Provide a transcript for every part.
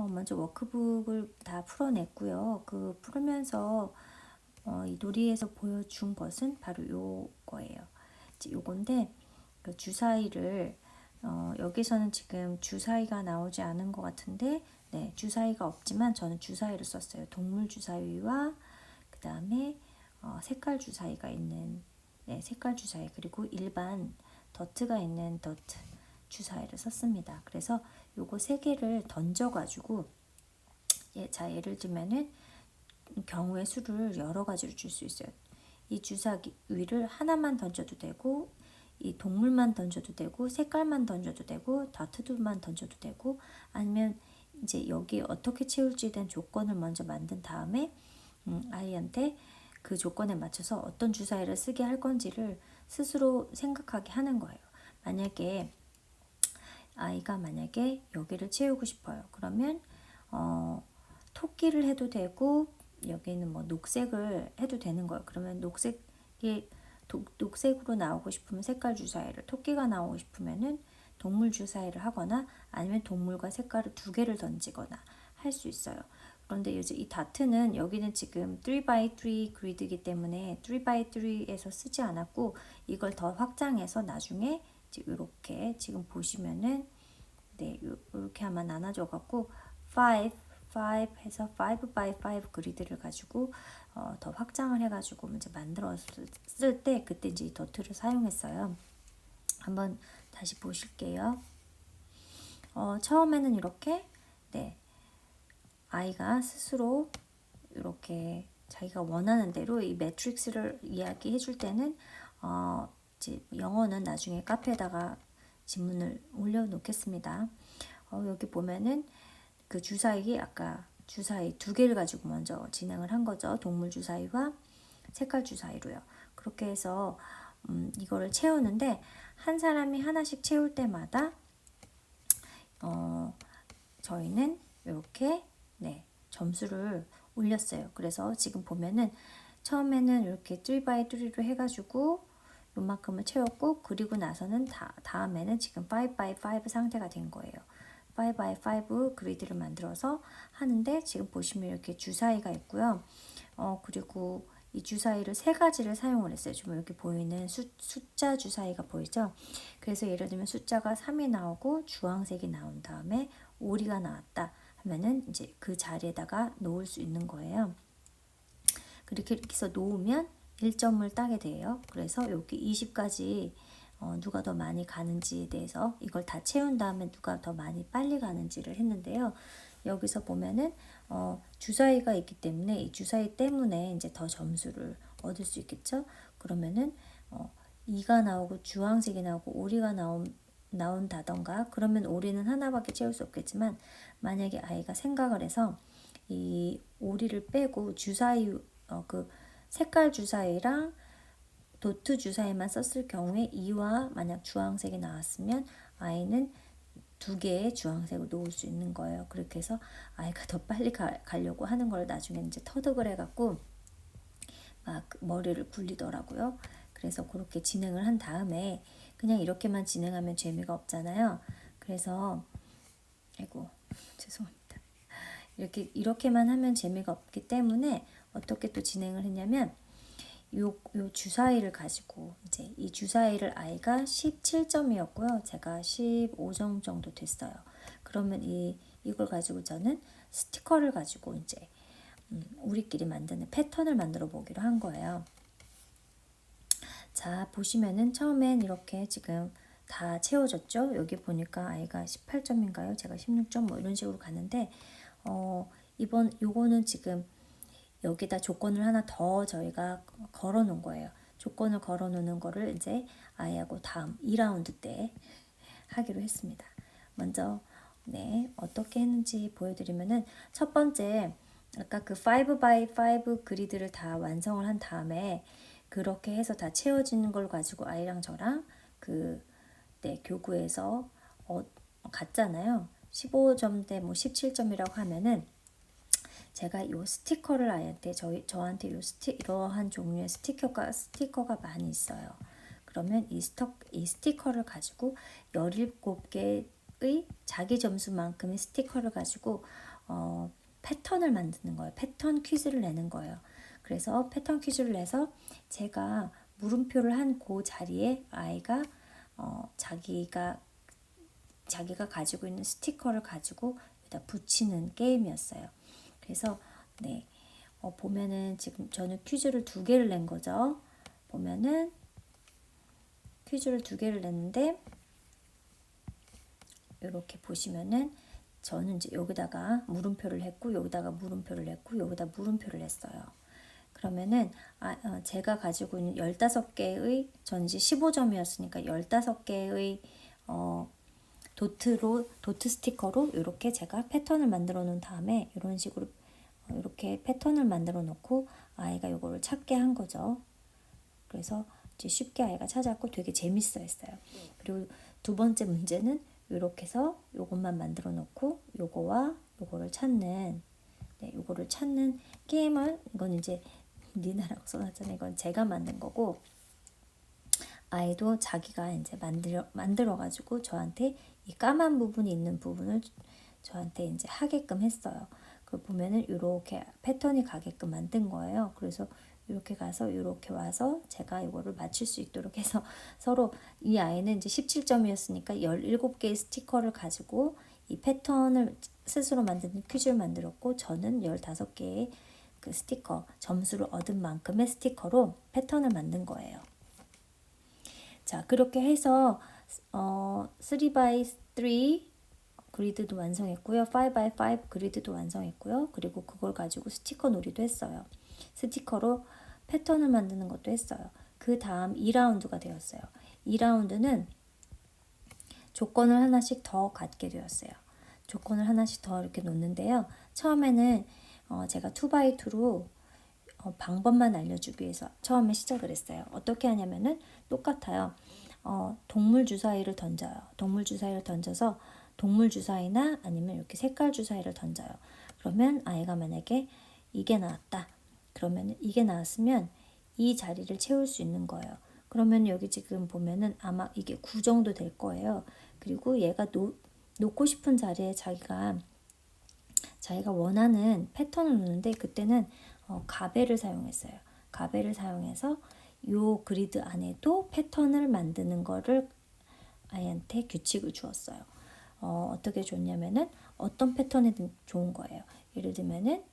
먼저 워크북을 다 풀어냈고요. 그 풀으면서 이 놀이에서 보여준 것은 바로 요거예요. 요건데 그 주사위를 여기서는 지금 주사위가 나오지 않은 것 같은데 네, 주사위가 없지만 저는 주사위를 썼어요. 동물 주사위와 그 다음에 색깔 주사위가 있는 네, 색깔 주사위 그리고 일반 더트가 있는 더트 주사위를 썼습니다. 그래서 요거 세 개를 던져가지고 자 예를 들면은 경우의 수를 여러 가지로 줄 수 있어요. 이 주사위를 하나만 던져도 되고 이 동물만 던져도 되고 색깔만 던져도 되고 다트만 던져도 되고 아니면 이제 여기 어떻게 채울지에 대한 조건을 먼저 만든 다음에 아이한테 그 조건에 맞춰서 어떤 주사위를 쓰게 할 건지를 스스로 생각하게 하는 거예요. 만약에 아이가 여기를 채우고 싶어요. 그러면 토끼를 해도 되고 여기는 뭐 녹색을 해도 되는 거예요. 그러면 녹색으로 나오고 싶으면 색깔 주사위를, 토끼가 나오고 싶으면은 동물 주사위를 하거나 아니면 동물과 색깔을 두 개를 던지거나 할 수 있어요. 그런데 이제 이 다트는 여기는 지금 3x3 그리드이기 때문에 3x3에서 쓰지 않았고 이걸 더 확장해서 나중에 이렇게 지금 보시면은 네, 이렇게 아마 나눠져 갖고 5 해서 5x5 그리드를 가지고 더 확장을 해가지고 이제 만들었을 때 그때 이제 이 더트를 사용했어요. 한번 다시 보실게요. 처음에는 이렇게 네, 아이가 스스로 이렇게 자기가 원하는 대로 이 매트릭스를 이야기해 줄 때는 이제 영어는 나중에 카페에다가 지문을 올려놓겠습니다. 여기 보면은 그 주사위 아까 주사위 두 개를 가지고 먼저 진행을 한 거죠. 동물 주사위와 색깔 주사위로요. 그렇게 해서 이거를 채우는데 한 사람이 하나씩 채울 때마다 저희는 이렇게 네, 점수를 올렸어요. 그래서 지금 보면은 처음에는 이렇게 3x3로 해가지고 요만큼을 채웠고 그리고 나서는 다음에는 지금 5x5 상태가 된 거예요. 5x5 그리드를 만들어서 하는데 지금 보시면 이렇게 주사위가 있고요. 그리고 이 주사위를 세 가지를 사용을 했어요. 지금 여기 보이는 숫자 주사위가 보이죠? 그래서 예를 들면 숫자가 3이 나오고 주황색이 나온 다음에 오리가 나왔다 하면은 이제 그 자리에다가 놓을 수 있는 거예요. 그렇게 해서 놓으면 1점을 따게 돼요. 그래서 여기 20까지 누가 더 많이 가는지에 대해서 이걸 다 채운 다음에 누가 더 많이 빨리 가는지를 했는데요. 여기서 보면은 주사위가 있기 때문에 이 주사위 때문에 이제 더 점수를 얻을 수 있겠죠. 그러면은 2가 나오고 주황색이 나오고 오리가 나온다던가 그러면 오리는 하나밖에 채울 수 없겠지만 만약에 아이가 생각을 해서 이 오리를 빼고 주사위 그 색깔 주사위랑 도트 주사위만 썼을 경우에 2와 만약 주황색이 나왔으면 아이는 두 개의 주황색을 놓을 수 있는 거예요. 그렇게 해서 아이가 더 빨리 가려고 하는 걸 나중에 이제 터득을 해갖고 막 머리를 굴리더라고요. 그래서 그렇게 진행을 한 다음에 그냥 이렇게만 진행하면 재미가 없잖아요. 그래서 아이고 죄송합니다. 이렇게만 하면 재미가 없기 때문에 어떻게 또 진행을 했냐면 요 주사위를 가지고 이제 이 주사위를 아이가 17점이었고요. 제가 15점 정도 됐어요. 그러면 이걸 가지고 저는 스티커를 가지고 이제 우리끼리 만드는 패턴을 만들어 보기로 한 거예요. 자, 보시면은 처음엔 이렇게 지금 다 채워졌죠? 여기 보니까 아이가 18점인가요? 제가 16점 뭐 이런 식으로 갔는데 요거는 지금 여기다 조건을 하나 더 저희가 걸어 놓은 거예요. 조건을 걸어 놓는 거를 이제 아이하고 다음 2라운드 때 하기로 했습니다. 먼저 네, 어떻게 했는지 보여드리면은 첫 번째 아까 그 5x5 그리드를 다 완성을 한 다음에 그렇게 해서 다 채워지는 걸 가지고 아이랑 저랑 네, 교구에서 갔잖아요. 15점대 뭐 17점이라고 하면은 제가 요 스티커를 아이한테 저한테 이러한 종류의 스티커가 많이 있어요. 그러면 이 스티커를 가지고 17개의 자기 점수만큼의 스티커를 가지고 패턴을 만드는 거예요. 패턴 퀴즈를 내는 거예요. 그래서 패턴 퀴즈를 내서 제가 물음표를 한 그 자리에 아이가 자기가 가지고 있는 스티커를 가지고 여기다 붙이는 게임이었어요. 그래서 네, 보면은 지금 저는 퀴즈를 2개를 낸 거죠. 보면은 퀴즈를 2개를 냈는데 이렇게 보시면은 저는 이제 여기다가 물음표를 했고 여기다가 물음표를 했고 여기다 물음표를 했어요. 그러면은 제가 가지고 있는 15개의 전지 15점이었으니까 15개의 도트 스티커로 이렇게 제가 패턴을 만들어 놓은 다음에 이런 식으로 이렇게 패턴을 만들어 놓고 아이가 이거를 찾게 한 거죠. 그래서 이제 쉽게 아이가 찾았고 되게 재밌어 했어요. 그리고 2번째 문제는 이렇게 해서 요것만 만들어 놓고 요거와 요거를 찾는 요거를 찾는 게임을 이건 이제 니나라고 써놨잖아요. 이건 제가 만든 거고 아이도 자기가 이제 만들어 가지고 저한테 이 까만 부분이 있는 부분을 저한테 이제 하게끔 했어요. 그 보면은 이렇게 패턴이 가게끔 만든 거예요. 그래서 이렇게 가서 이렇게 와서 제가 이거를 맞출 수 있도록 해서 서로 이 아이는 이제 17점이었으니까 17개의 스티커를 가지고 이 패턴을 스스로 만드는 퀴즈를 만들었고 저는 15개의 그 스티커 점수를 얻은 만큼의 스티커로 패턴을 만든 거예요. 자, 그렇게 해서 3x3 그리드도 완성했고요. 5x5 그리드도 완성했고요. 그리고 그걸 가지고 스티커 놀이도 했어요. 스티커로 패턴을 만드는 것도 했어요. 그 다음 2라운드가 되었어요. 2라운드는 조건을 하나씩 더 갖게 되었어요. 조건을 하나씩 더 이렇게 놓는데요. 처음에는 제가 2x2로 방법만 알려주기 위해서 처음에 시작을 했어요. 어떻게 하냐면은 똑같아요. 동물 주사위를 던져요. 동물 주사위를 던져서 동물 주사위나 아니면 이렇게 색깔 주사위를 던져요. 그러면 아이가 만약에 이게 나왔다. 그러면 이게 나왔으면 이 자리를 채울 수 있는 거예요. 그러면 여기 지금 보면은 아마 이게 9 정도 될 거예요. 그리고 얘가 놓고 싶은 자리에 자기가 원하는 패턴을 놓는데 그때는 가베를 사용했어요. 가베를 사용해서 요 그리드 안에도 패턴을 만드는 거를 아이한테 규칙을 주었어요. 어떻게 줬냐면은 어떤 패턴이든 좋은 거예요. 예를 들면은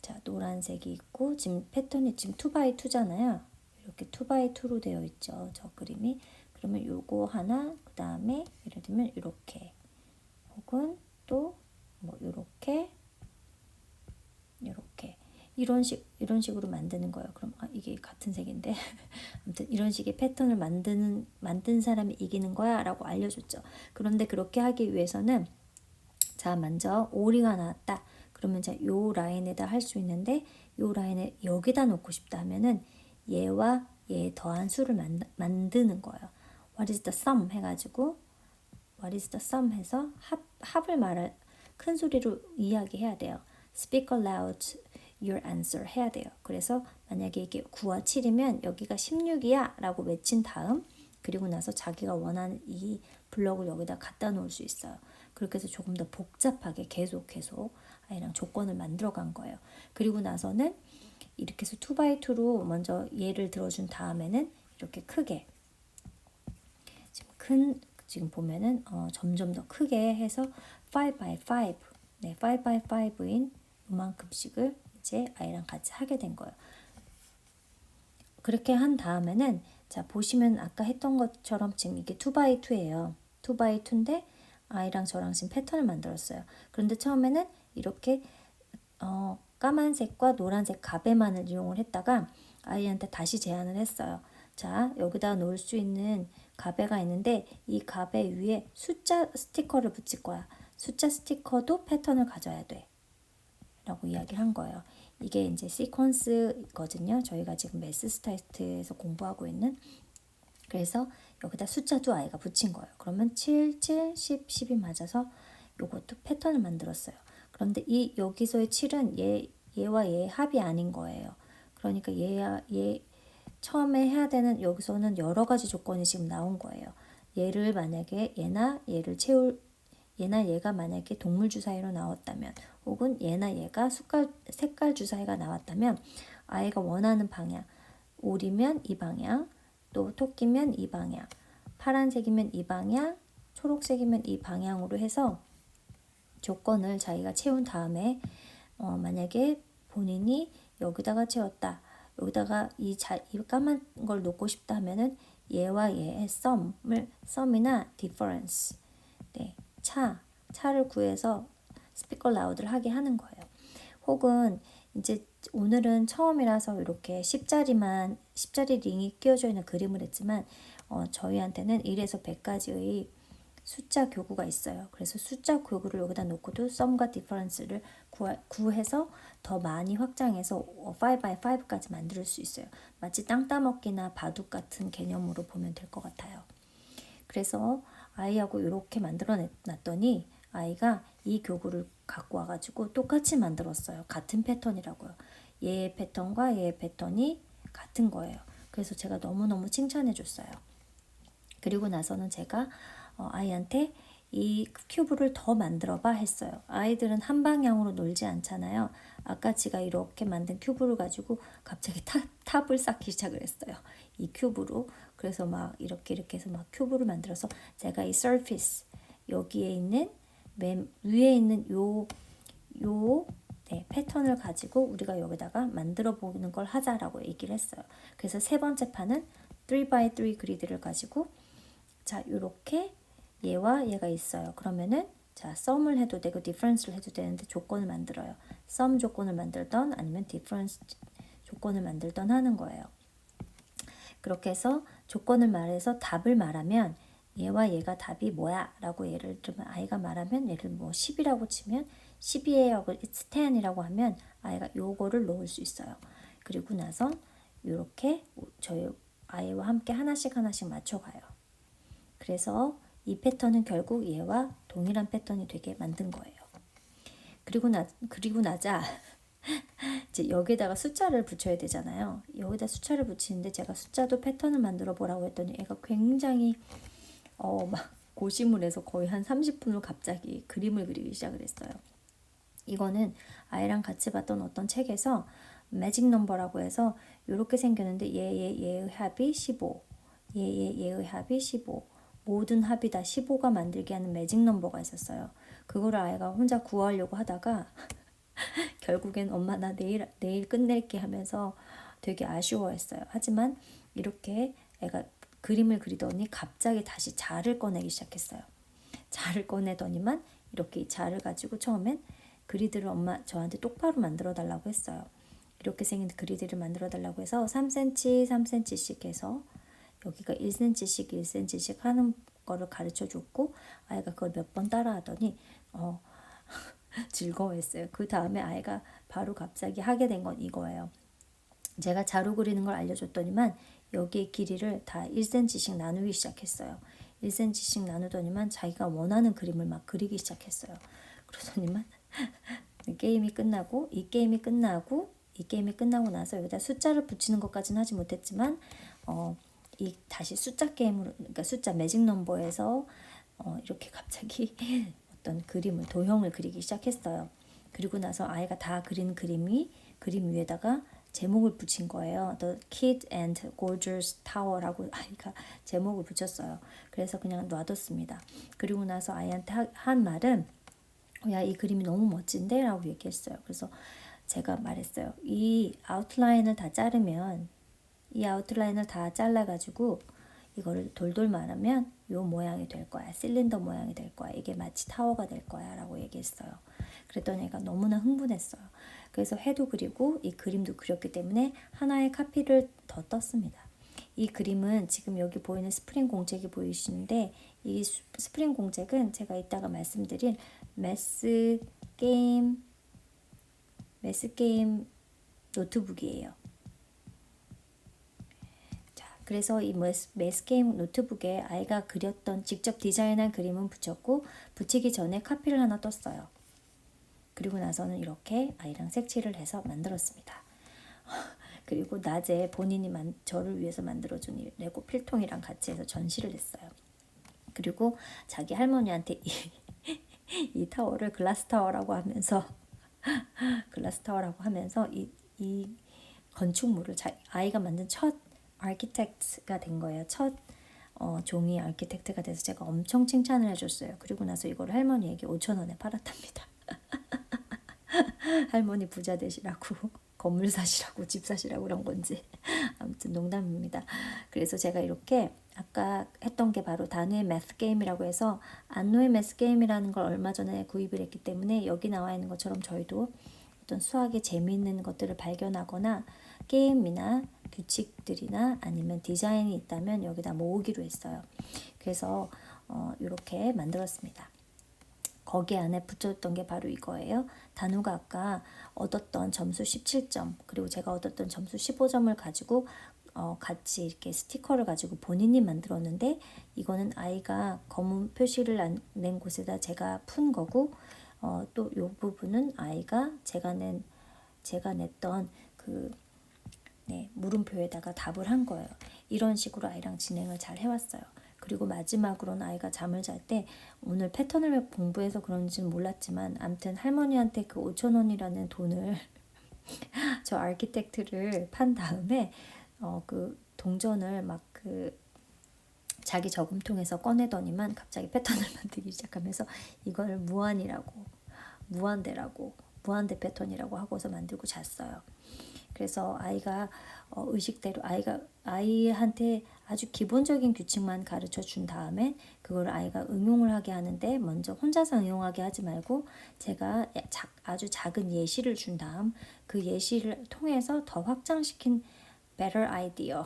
자, 노란색이 있고 지금 패턴이 지금 2x2잖아요. 이렇게 2x2로 되어 있죠. 저 그림이. 그러면 요거 하나, 그 다음에 예를 들면 이렇게 혹은 또 뭐 이렇게 이런 식으로 만드는 거예요. 그럼 이게 같은 색인데 아무튼 이런 식의 패턴을 만든 사람이 이기는 거야라고 알려줬죠. 그런데 그렇게 하기 위해서는 자, 먼저 오리가 나왔다. 그러면 자, 요 라인에다 할 수 있는데 요 라인에 여기다 놓고 싶다 하면은 얘와 얘 더한 수를 만드는 거예요. What is the sum 해가지고 What is the sum 해서 합을 말할 큰 소리로 이야기해야 돼요. Speak aloud your answer 해야 돼요. 그래서 만약에 이게 9와 7이면 여기가 16이야 라고 외친 다음 그리고 나서 자기가 원하는 이 블럭을 여기다 갖다 놓을 수 있어요. 그렇게 해서 조금 더 복잡하게 계속 아이랑 조건을 만들어 간 거예요. 그리고 나서는 이렇게 해서 2x2로 먼저 얘를 들어준 다음에는 이렇게 크게 지금 보면은 점점 더 크게 해서 5x5 네, 5x5인 요만큼씩을 이제 아이랑 같이 하게 된 거예요. 그렇게 한 다음에는 자, 보시면 아까 했던 것처럼 지금 이게 2x2예요. 2x2인데 아이랑 저랑 지금 패턴을 만들었어요. 그런데 처음에는 이렇게 까만색과 노란색 가베만을 이용을 했다가 아이한테 다시 제안을 했어요. 자, 여기다 놓을 수 있는 가베가 있는데 이 가베 위에 숫자 스티커를 붙일 거야. 숫자 스티커도 패턴을 가져야 돼. 라고 이야기를 한 거예요. 이게 이제 시퀀스거든요. 저희가 지금 매스 스타트에서 공부하고 있는. 그래서 여기다 숫자도 아이가 붙인 거예요. 그러면 7, 7, 10, 10이 맞아서 요것도 패턴을 만들었어요. 그런데 이 여기서의 7은 얘와 얘의 합이 아닌 거예요. 그러니까 얘 처음에 해야 되는 여기서는 여러 가지 조건이 지금 나온 거예요. 얘를 만약에 얘나 얘를 얘나 얘가 만약에 동물 주사위로 나왔다면 혹은 얘나 얘가 색깔 주사위가 나왔다면 아이가 원하는 방향, 오리면 이 방향, 또 토끼면 이 방향, 파란색이면 이 방향, 초록색이면 이 방향으로 해서 조건을 자기가 채운 다음에 만약에 본인이 여기다가 채웠다. 여기다가 이 까만 걸 놓고 싶다 하면은 얘와 얘의 썸이나 difference, 네, 차를 구해서 speak aloud를 하게 하는 거예요. 혹은 이제 오늘은 처음이라서 이렇게 10자리 링이 끼워져 있는 그림을 했지만 저희한테는 1에서 100까지의 숫자 교구가 있어요. 그래서 숫자 교구를 여기다 놓고도 썸과 디퍼런스를 구해서 더 많이 확장해서 5x5까지 만들 수 있어요. 마치 땅 따먹기나 바둑 같은 개념으로 보면 될 것 같아요. 그래서 아이하고 이렇게 만들어 놨더니 아이가 이 교구를 갖고 와가지고 똑같이 만들었어요. 같은 패턴이라고요. 얘의 패턴과 얘의 패턴이 같은 거예요. 그래서 제가 너무너무 칭찬해 줬어요. 그리고 나서는 제가 아이한테 이 큐브를 더 만들어 봐 했어요. 아이들은 한 방향으로 놀지 않잖아요. 아까 제가 이렇게 만든 큐브를 가지고 갑자기 탑을 쌓기 시작을 했어요. 이 큐브로. 그래서 막 이렇게 해서 막 큐브를 만들어서 제가 이 surface, 여기에 있는 맨 위에 있는 요 패턴을 가지고 우리가 여기다가 만들어 보는 걸 하자라고 얘기를 했어요. 그래서 세 번째 판은 3x3 그리드를 가지고 자, 요렇게 얘와 얘가 있어요. 그러면은 자, 썸을 해도 되고 디퍼런스를 해도 되는데 조건을 만들어요. 썸 조건을 만들던 아니면 디퍼런스 조건을 만들던 하는 거예요. 그렇게 해서 조건을 말해서 답을 말하면 얘와 얘가 답이 뭐야? 라고 예를 들면 아이가 말하면 예를 뭐 10이라고 치면 10이에요. It's 10이라고 하면 아이가 요거를 놓을 수 있어요. 그리고 나서 이렇게 저희 아이와 함께 하나씩 맞춰가요. 그래서 이 패턴은 결국 얘와 동일한 패턴이 되게 만든 거예요. 그리고 나자 이제 여기다가 숫자를 붙여야 되잖아요. 여기다 숫자를 붙이는데 제가 숫자도 패턴을 만들어 보라고 했더니 애가 굉장히 막 고심을 해서 거의 한 30분을 갑자기 그림을 그리기 시작을 했어요. 이거는 아이랑 같이 봤던 어떤 책에서 매직 넘버라고 해서 이렇게 생겼는데 얘의 합이 15, 얘의 합이 15, 모든 합이 다 15가 만들게 하는 매직 넘버가 있었어요. 그거를 아이가 혼자 구하려고 하다가 결국엔 엄마 나 내일 끝낼게 하면서 되게 아쉬워했어요. 하지만 이렇게 애가 그림을 그리더니 갑자기 다시 자를 꺼내기 시작했어요. 자를 꺼내더니만 이렇게 자를 가지고 처음엔 그리드를 엄마 저한테 똑바로 만들어 달라고 했어요. 이렇게 생긴 그리드를 만들어 달라고 해서 3cm, 3cm씩 해서 여기가 1cm씩 1cm씩 하는 거를 가르쳐 줬고 아이가 그걸 몇 번 따라 하더니 즐거워했어요. 그 다음에 아이가 바로 갑자기 하게 된 건 이거예요. 제가 자루 그리는 걸 알려줬더니만 여기의 길이를 다 1cm씩 나누기 시작했어요. 1cm씩 나누더니만 자기가 원하는 그림을 막 그리기 시작했어요. 그러더니만 게임이 끝나고 이 게임이 끝나고 나서 여기다 숫자를 붙이는 것까지는 하지 못했지만 이 다시 숫자 게임으로 그러니까 숫자 매직 넘버에서 이렇게 갑자기 어떤 도형을 그리기 시작했어요. 그리고 나서 아이가 다 그린 그림 위에다가 제목을 붙인 거예요. The Kid and Gorgeous Tower라고 아이가 제목을 붙였어요. 그래서 그냥 놔뒀습니다. 그리고 나서 아이한테 한 말은 야, 이 그림이 너무 멋진데? 라고 얘기했어요. 그래서 제가 말했어요. 이 아웃라인을 다 잘라가지고 이거를 돌돌 말하면 요 모양이 될 거야. 실린더 모양이 될 거야. 이게 마치 타워가 될 거야. 라고 얘기했어요. 그랬더니 애가 너무나 흥분했어요. 그래서 해도 그리고 이 그림도 그렸기 때문에 하나의 카피를 더 떴습니다. 이 그림은 지금 여기 보이는 스프링 공책이 보이시는데 이 스프링 공책은 제가 이따가 말씀드린 매스 게임 노트북이에요. 자, 그래서 이 매스 게임 노트북에 아이가 그렸던 직접 디자인한 그림은 붙였고 붙이기 전에 카피를 하나 떴어요. 그리고 나서는 이렇게 아이랑 색칠을 해서 만들었습니다. 그리고 낮에 본인이 저를 위해서 만들어준 레고 필통이랑 같이 해서 전시를 했어요. 그리고 자기 할머니한테 이 타워를 글라스 타워라고 하면서 이 건축물을 아이가 만든 첫 아키텍트가 된 거예요. 첫 종이 아키텍트가 돼서 제가 엄청 칭찬을 해줬어요. 그리고 나서 이걸 할머니에게 5,000원에 팔았답니다. 할머니 부자 되시라고 건물 사시라고 집 사시라고 그런 건지 아무튼 농담입니다. 그래서 제가 이렇게 아까 했던 게 바로 단우의 매스 게임이라고 해서 안노의 매스 게임이라는 걸 얼마 전에 구입을 했기 때문에 여기 나와 있는 것처럼 저희도 어떤 수학에 재미있는 것들을 발견하거나 게임이나 규칙들이나 아니면 디자인이 있다면 여기다 모으기로 했어요. 그래서 이렇게 만들었습니다. 거기 안에 붙였던 게 바로 이거예요. 단우가 아까 얻었던 점수 17점 그리고 제가 얻었던 점수 15점을 가지고 같이 이렇게 스티커를 가지고 본인이 만들었는데 이거는 아이가 검은 표시를 낸 곳에다 제가 푼 거고 또 이 부분은 아이가 제가 냈던 그 물음표에다가 답을 한 거예요. 이런 식으로 아이랑 진행을 잘 해왔어요. 그리고 마지막으로는 아이가 잠을 잘 때 오늘 패턴을 공부해서 그런지는 몰랐지만 아무튼 할머니한테 그 5,000원이라는 돈을 저 아키텍트를 판 다음에 그 동전을 막 그 자기 저금통에서 꺼내더니만 갑자기 패턴을 만들기 시작하면서 이걸 무한대 패턴이라고 하고서 만들고 잤어요. 그래서 아이가 의식대로 아이한테 아주 기본적인 규칙만 가르쳐 준 다음에 그걸 아이가 응용을 하게 하는데 먼저 혼자서 응용하게 하지 말고 제가 아주 작은 예시를 준 다음 그 예시를 통해서 더 확장시킨 better idea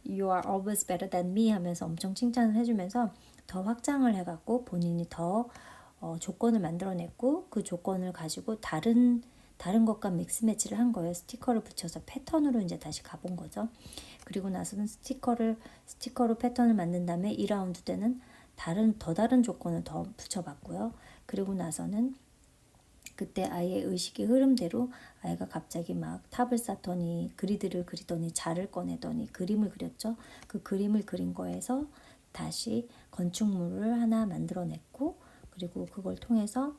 You are always better than me 하면서 엄청 칭찬을 해주면서 더 확장을 해갖고 본인이 더 조건을 만들어냈고 그 조건을 가지고 다른 것과 믹스 매치를 한 거예요. 스티커를 붙여서 패턴으로 이제 다시 가본 거죠. 그리고 나서는 스티커로 패턴을 만든 다음에 2라운드 때는 더 다른 조건을 더 붙여봤고요. 그리고 나서는 그때 아이의 의식의 흐름대로 아이가 갑자기 막 탑을 쌓더니 그리드를 그리더니 자를 꺼내더니 그림을 그렸죠. 그 그림을 그린 거에서 다시 건축물을 하나 만들어냈고 그리고 그걸 통해서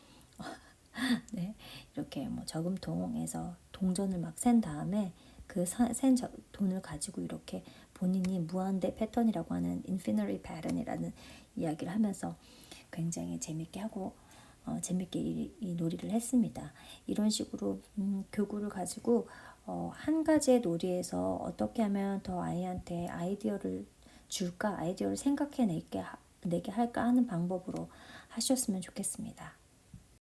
네, 이렇게 뭐 저금통에서 동전을 막 센 다음에 그 센 돈을 가지고 이렇게 본인이 무한대 패턴이라고 하는 infinity pattern이라는 이야기를 하면서 굉장히 재밌게 하고 재밌게 이 놀이를 했습니다. 이런 식으로 교구를 가지고 한 가지의 놀이에서 어떻게 하면 더 아이한테 아이디어를 줄까, 아이디어를 생각해내게 할까 하는 방법으로 하셨으면 좋겠습니다.